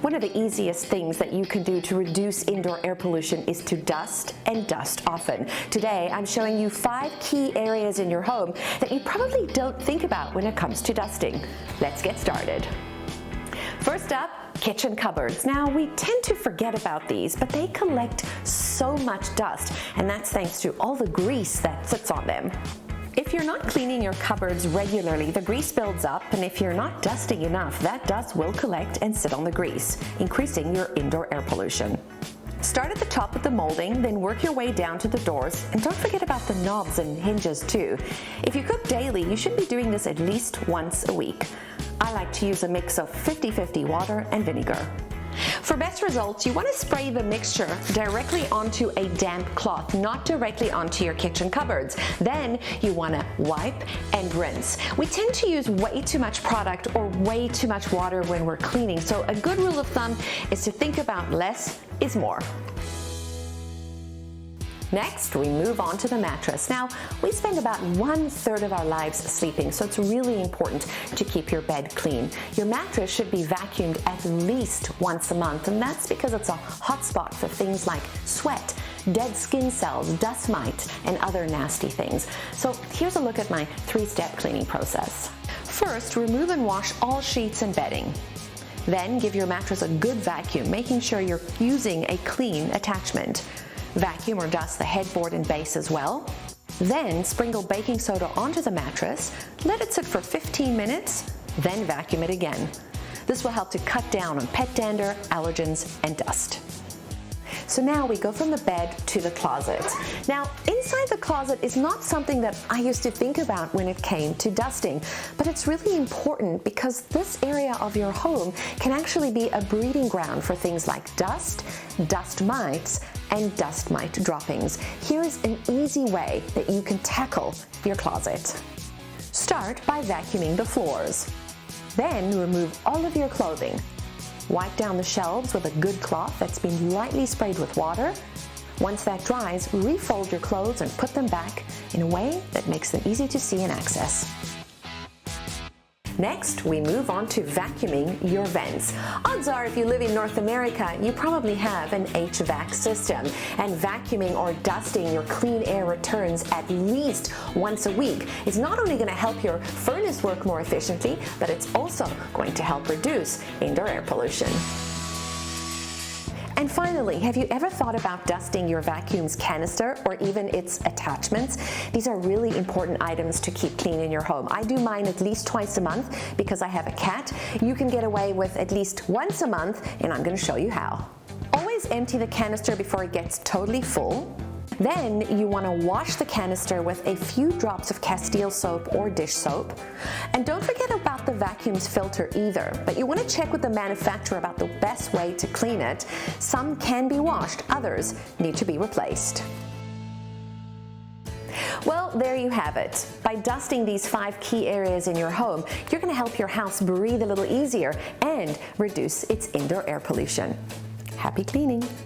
One of the easiest things that you can do to reduce indoor air pollution is to dust and dust often. Today, I'm showing you 5 key areas in your home that you probably don't think about when it comes to dusting. Let's get started. First up, kitchen cupboards. Now, we tend to forget about these, but they collect so much dust, and that's thanks to all the grease that sits on them. If you're not cleaning your cupboards regularly, the grease builds up, and if you're not dusting enough, that dust will collect and sit on the grease, increasing your indoor air pollution. Start at the top with the molding, then work your way down to the doors, and don't forget about the knobs and hinges too. If you cook daily, you should be doing this at least once a week. I like to use a mix of 50-50 water and vinegar. For best results, you want to spray the mixture directly onto a damp cloth, not directly onto your kitchen cupboards. Then you want to wipe and rinse. We tend to use way too much product or way too much water when we're cleaning, so a good rule of thumb is to think about less is more. Next, we move on to the mattress. Now, we spend about 1/3 of our lives sleeping, so it's really important to keep your bed clean. Your mattress should be vacuumed at least once a month, and that's because it's a hot spot for things like sweat, dead skin cells, dust mites, and other nasty things. So here's a look at my 3-step cleaning process. First, remove and wash all sheets and bedding. Then give your mattress a good vacuum, making sure you're using a clean attachment. Vacuum or dust the headboard and base as well. Then sprinkle baking soda onto the mattress, let it sit for 15 minutes, then vacuum it again. This will help to cut down on pet dander, allergens, and dust. So now we go from the bed to the closet. Now, inside the closet is not something that I used to think about when it came to dusting, but it's really important because this area of your home can actually be a breeding ground for things like dust, dust mites, and dust mite droppings. Here's an easy way that you can tackle your closet. Start by vacuuming the floors. Then remove all of your clothing. Wipe down the shelves with a good cloth that's been lightly sprayed with water. Once that dries, refold your clothes and put them back in a way that makes them easy to see and access. Next, we move on to vacuuming your vents. Odds are if you live in North America, you probably have an HVAC system, and vacuuming or dusting your clean air returns at least once a week is not only going to help your furnace work more efficiently, but it's also going to help reduce indoor air pollution. And finally, have you ever thought about dusting your vacuum's canister or even its attachments? These are really important items to keep clean in your home. I do mine at least twice a month because I have a cat. You can get away with at least once a month, and I'm going to show you how. Always empty the canister before it gets totally full. Then you want to wash the canister with a few drops of Castile soap or dish soap. And don't forget about the vacuum's filter either, but you want to check with the manufacturer about the best way to clean it. Some can be washed, others need to be replaced. Well, there you have it. By dusting these 5 key areas in your home, you're going to help your house breathe a little easier and reduce its indoor air pollution. Happy cleaning!